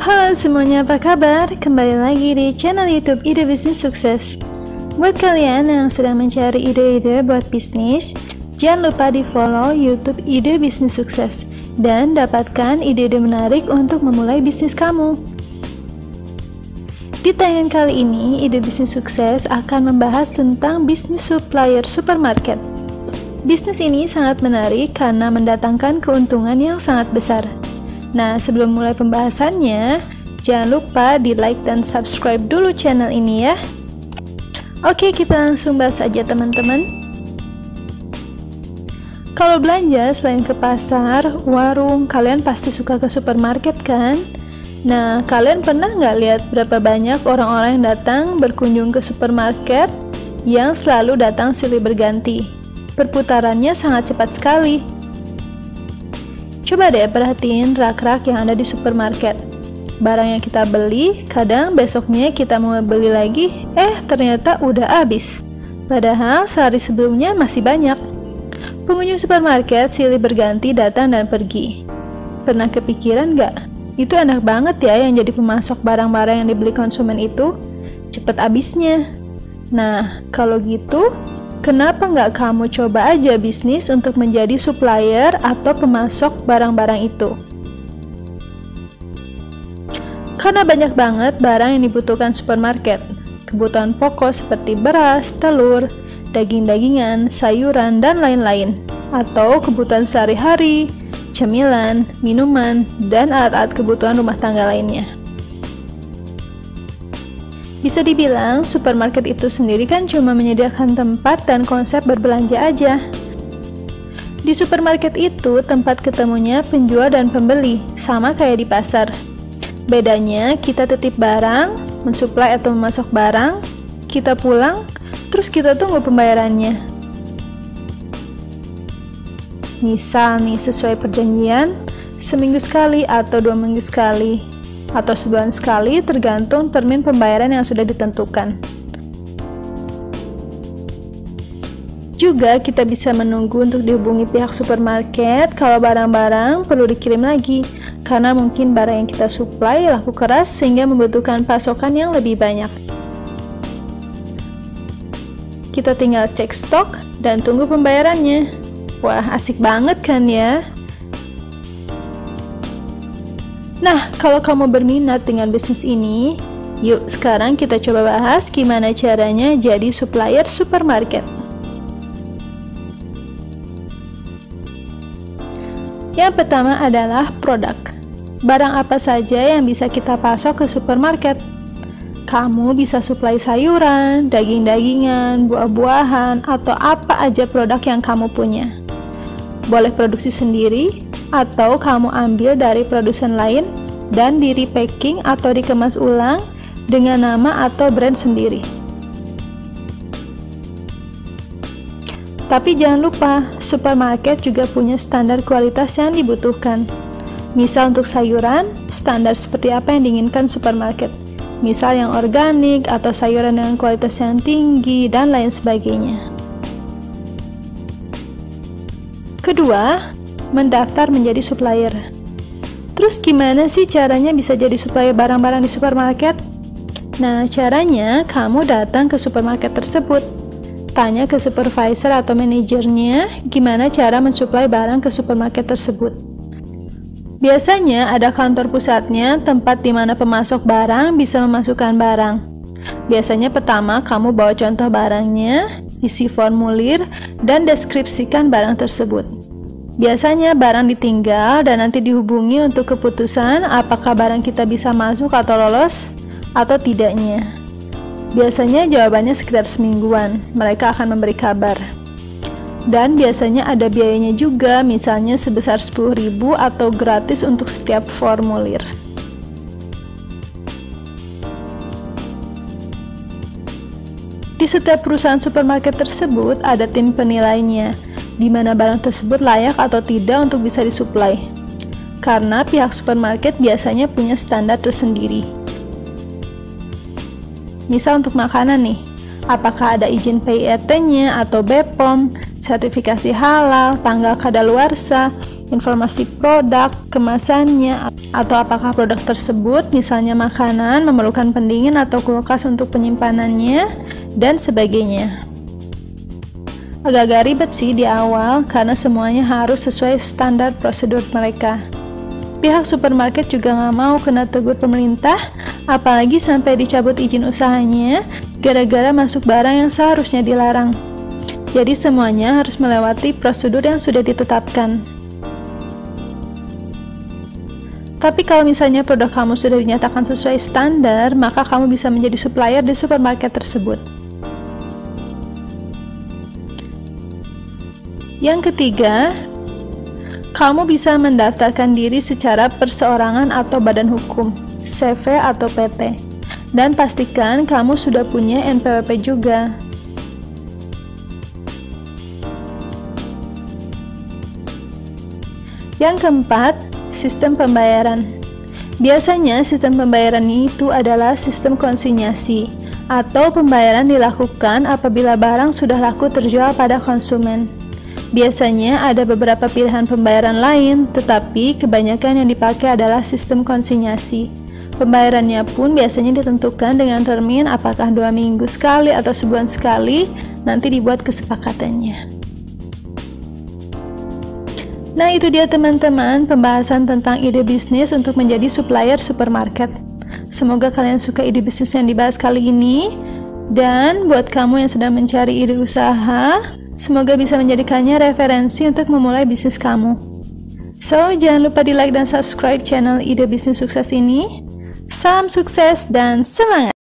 Halo semuanya, apa kabar? Kembali lagi di channel YouTube Ide Bisnis Sukses. Buat kalian yang sedang mencari ide-ide buat bisnis, jangan lupa di follow YouTube Ide Bisnis Sukses dan dapatkan ide-ide menarik untuk memulai bisnis kamu. Di tayangan kali ini, Ide Bisnis Sukses akan membahas tentang bisnis supplier supermarket. Bisnis ini sangat menarik karena mendatangkan keuntungan yang sangat besar. Nah, sebelum mulai pembahasannya, jangan lupa di like dan subscribe dulu channel ini ya. Oke, kita langsung bahas aja teman-teman. Kalau belanja selain ke pasar, warung, kalian pasti suka ke supermarket kan? Nah, kalian pernah nggak lihat berapa banyak orang-orang yang datang berkunjung ke supermarket yang selalu datang silih berganti? Perputarannya sangat cepat sekali. Coba deh perhatiin rak-rak yang ada di supermarket. Barang yang kita beli, kadang besoknya kita mau beli lagi, ternyata udah habis. Padahal sehari sebelumnya masih banyak. Pengunjung supermarket silih berganti datang dan pergi. Pernah kepikiran nggak? Itu enak banget ya yang jadi pemasok barang-barang yang dibeli konsumen itu. Cepet habisnya. Nah, kalau gitu, kenapa nggak kamu coba aja bisnis untuk menjadi supplier atau pemasok barang-barang itu? Karena banyak banget barang yang dibutuhkan supermarket. Kebutuhan pokok seperti beras, telur, daging-dagingan, sayuran, dan lain-lain. Atau kebutuhan sehari-hari, cemilan, minuman, dan alat-alat kebutuhan rumah tangga lainnya. Bisa dibilang, supermarket itu sendiri kan cuma menyediakan tempat dan konsep berbelanja aja. Di supermarket itu, tempat ketemunya penjual dan pembeli, sama kayak di pasar. Bedanya, kita titip barang, mensuplai atau memasok barang, kita pulang, terus kita tunggu pembayarannya. Misal nih, sesuai perjanjian, seminggu sekali atau 2 minggu sekali, atau sebulan sekali tergantung termin pembayaran yang sudah ditentukan. Juga kita bisa menunggu untuk dihubungi pihak supermarket kalau barang-barang perlu dikirim lagi, karena mungkin barang yang kita suplai laku keras sehingga membutuhkan pasokan yang lebih banyak. Kita tinggal cek stok dan tunggu pembayarannya. Wah, asik banget kan ya? Nah, kalau kamu berminat dengan bisnis ini, yuk sekarang kita coba bahas gimana caranya jadi supplier supermarket. Yang pertama adalah produk. Barang apa saja yang bisa kita pasok ke supermarket? Kamu bisa suplai sayuran, daging-dagingan, buah-buahan, atau apa aja produk yang kamu punya. Boleh produksi sendiri, atau kamu ambil dari produsen lain dan di repacking atau dikemas ulang dengan nama atau brand sendiri. Tapi jangan lupa, supermarket juga punya standar kualitas yang dibutuhkan. Misal untuk sayuran, standar seperti apa yang diinginkan supermarket. Misal yang organik atau sayuran dengan kualitas yang tinggi dan lain sebagainya. Kedua, mendaftar menjadi supplier. Terus gimana sih caranya bisa jadi supplier barang-barang di supermarket? Nah, caranya kamu datang ke supermarket tersebut. Tanya ke supervisor atau manajernya gimana cara mensuplai barang ke supermarket tersebut. Biasanya ada kantor pusatnya, tempat di mana pemasok barang bisa memasukkan barang. Biasanya pertama kamu bawa contoh barangnya, isi formulir, dan deskripsikan barang tersebut. Biasanya barang ditinggal dan nanti dihubungi untuk keputusan apakah barang kita bisa masuk atau lolos atau tidaknya. Biasanya jawabannya sekitar semingguan, mereka akan memberi kabar. Dan biasanya ada biayanya juga, misalnya sebesar 10.000 atau gratis untuk setiap formulir. Di setiap perusahaan supermarket tersebut ada tim penilainya, di mana barang tersebut layak atau tidak untuk bisa disuplai. Karena pihak supermarket biasanya punya standar tersendiri. Misal untuk makanan nih, apakah ada izin PIRT-nya atau BPOM, sertifikasi halal, tanggal kadaluarsa, informasi produk, kemasannya, atau apakah produk tersebut, misalnya makanan, memerlukan pendingin atau kulkas untuk penyimpanannya, dan sebagainya. Agak-agak ribet sih di awal karena semuanya harus sesuai standar prosedur mereka. Pihak supermarket juga nggak mau kena tegur pemerintah, apalagi sampai dicabut izin usahanya gara-gara masuk barang yang seharusnya dilarang. Jadi semuanya harus melewati prosedur yang sudah ditetapkan. Tapi kalau misalnya produk kamu sudah dinyatakan sesuai standar, maka kamu bisa menjadi supplier di supermarket tersebut. Yang ketiga, kamu bisa mendaftarkan diri secara perseorangan atau badan hukum, CV atau PT. Dan pastikan kamu sudah punya NPWP juga. Yang keempat, sistem pembayaran. Biasanya sistem pembayaran itu adalah sistem konsinyasi atau pembayaran dilakukan apabila barang sudah laku terjual pada konsumen. Biasanya ada beberapa pilihan pembayaran lain, tetapi kebanyakan yang dipakai adalah sistem konsinyasi. Pembayarannya pun biasanya ditentukan dengan termin apakah 2 minggu sekali atau sebulan sekali, nanti dibuat kesepakatannya. Nah, itu dia teman-teman pembahasan tentang ide bisnis untuk menjadi supplier supermarket. Semoga kalian suka ide bisnis yang dibahas kali ini. Dan buat kamu yang sedang mencari ide usaha, semoga bisa menjadikannya referensi untuk memulai bisnis kamu. So, jangan lupa di like dan subscribe channel Ide Bisnis Sukses ini. Salam sukses dan semangat!